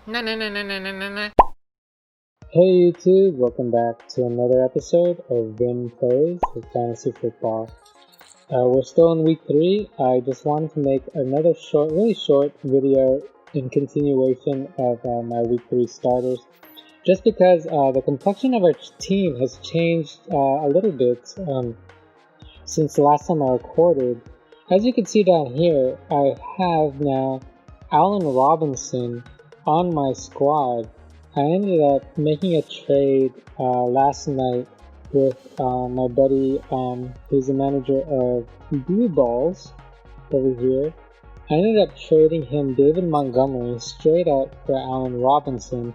No, no, no, no, no, no, no, no. Hey YouTube, welcome back to another episode of Vin Plays with Fantasy Football. We're still in week 3. I just wanted to make another really short video in continuation of my week 3 starters. Just because the complexion of our team has changed a little bit since the last time I recorded. As you can see down here, I have now Allen Robinson on my squad. I ended up making a trade last night with my buddy who's the manager of Blue Balls over here. I ended up trading him David Montgomery straight up for Allen Robinson.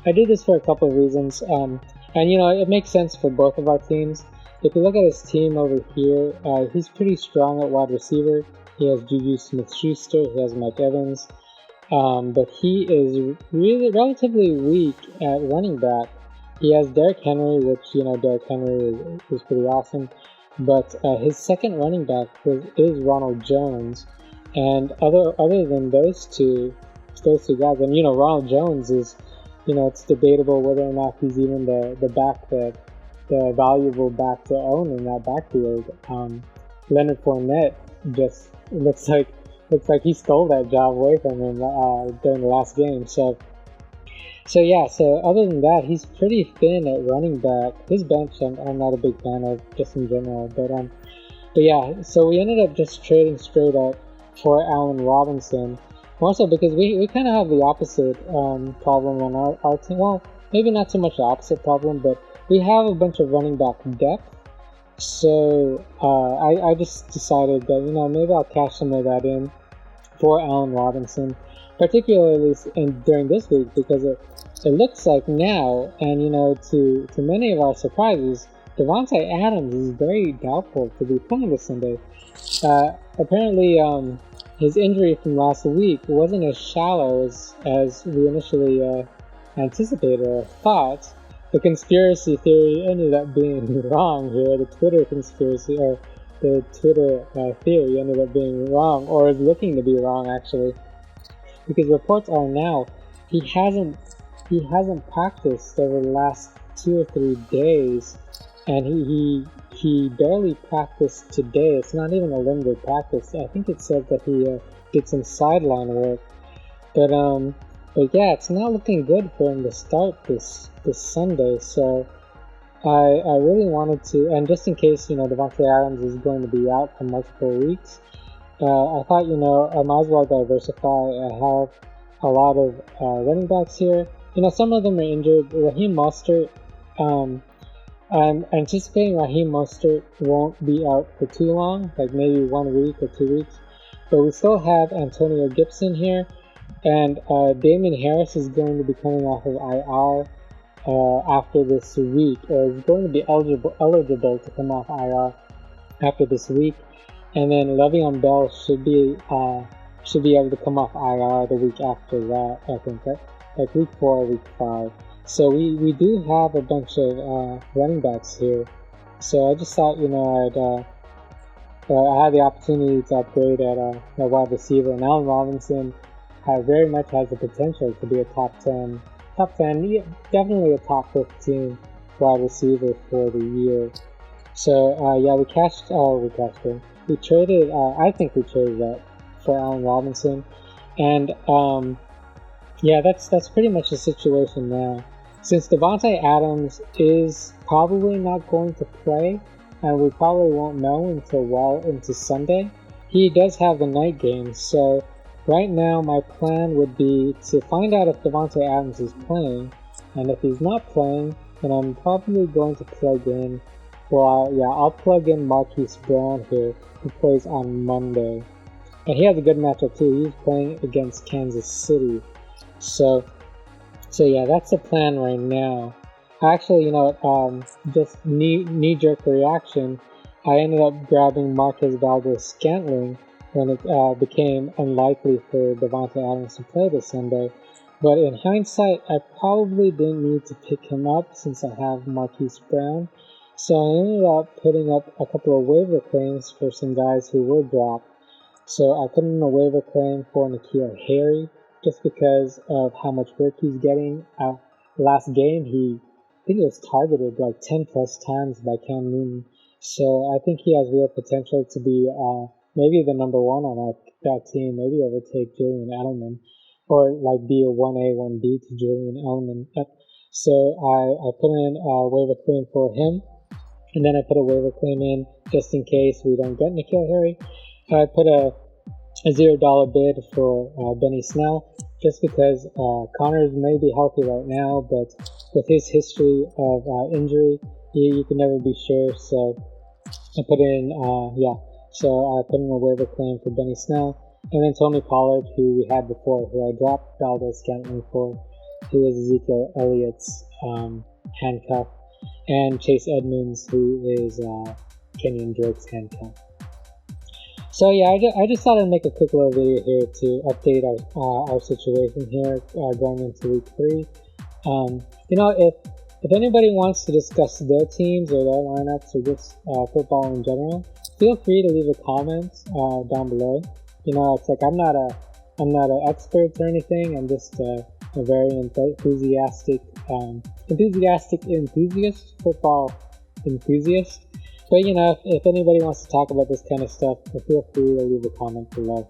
I did this for a couple of reasons, and it makes sense for both of our teams. If you look at his team over here, he's pretty strong at wide receiver. He has Juju Smith-Schuster, he has Mike Evans, but he is really relatively weak at running back. He has Derrick Henry, which Derrick Henry is pretty awesome, but his second running back is Ronald Jones, and other than those two guys, and Ronald Jones is, it's debatable whether or not he's even the valuable back to own in that backfield. Leonard Fournette just looks like he stole that job away from him during the last game. So other than that, he's pretty thin at running back. His bench, I'm not a big fan of just in general. But yeah, so we ended up just trading straight up for Allen Robinson. More so because we kind of have the opposite problem on our team. Well, maybe not so much the opposite problem, but we have a bunch of running back depth. So I just decided that maybe I'll cash some of that in for Allen Robinson, particularly during this week, because it looks like now, and to many of our surprises, Davante Adams is very doubtful to be playing this Sunday. Apparently, his injury from last week wasn't as shallow as we initially anticipated or thought. The conspiracy theory ended up being wrong here. The Twitter conspiracy, or the Twitter theory, ended up being wrong, or is looking to be wrong actually, because reports are now he hasn't practiced over the last 2 or 3 days, and he barely practiced today. It's not even a limited practice. I think it said that he did some sideline work, but yeah, it's not looking good for him to start this Sunday. So I really wanted to, and just in case Davante Adams is going to be out for multiple weeks, I thought I might as well diversify. I have a lot of running backs here. Some of them are injured. Raheem Mostert, I'm anticipating Raheem Mostert won't be out for too long, like maybe 1 week or 2 weeks. But we still have Antonio Gibson here, and Damien Harris is going to be coming off of IR after this week, or is going to be eligible to come off IR after this week. And then Le'Veon Bell should be able to come off IR the week after that, I think, like week 4 or week 5. So we do have a bunch of running backs here. So I just thought, I had the opportunity to upgrade at a wide receiver, and Allen Robinson very much has the potential to be a top 10, yeah, definitely a top 15 wide receiver for the year. So yeah, we traded. I think we traded that for Allen Robinson, and yeah, that's pretty much the situation now. Since Davante Adams is probably not going to play, and we probably won't know until well into Sunday, he does have the night game. So right now, my plan would be to find out if Davante Adams is playing, and if he's not playing, then I'm probably going to plug in. Well, I'll plug in Marquise Brown here, who plays on Monday, and he has a good matchup too. He's playing against Kansas City, so yeah, that's the plan right now. Actually, just knee-jerk reaction, I ended up grabbing Marquez Valdes-Scantling when it became unlikely for Davante Adams to play this Sunday. But in hindsight, I probably didn't need to pick him up since I have Marquise Brown. So I ended up putting up a couple of waiver claims for some guys who were dropped. So I put in a waiver claim for N'Keal Harry, just because of how much work he's getting. Last game, I think it was targeted like 10 plus times by Cam Newton. So I think he has real potential to be maybe the number one on that team, maybe overtake Julian Edelman, or like be a 1A, 1B to Julian Edelman. So I put in a waiver claim for him, and then I put a waiver claim in just in case we don't get N'Keal Harry. I put a $0 bid for Benny Snell, just because Connors may be healthy right now, but with his history of injury, you can never be sure. So I put in, so I put in a waiver claim for Benny Snell, and then Tony Pollard, who we had before, who I dropped Valdes-Scantling for, who is Ezekiel Elliott's handcuff, and Chase Edmonds, who is Kenyon Drake's handcuff. So yeah, I just thought I'd make a quick little video here to update our situation here going into week 3. If anybody wants to discuss their teams or their lineups or just football in general, feel free to leave a comment down below. It's like I'm not an expert or anything. I'm just a very enthusiastic football enthusiast. But if anybody wants to talk about this kind of stuff, feel free to leave a comment below.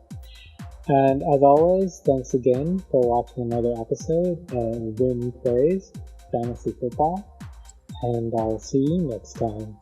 And as always, thanks again for watching another episode of Win Plays Fantasy Football, and I'll see you next time.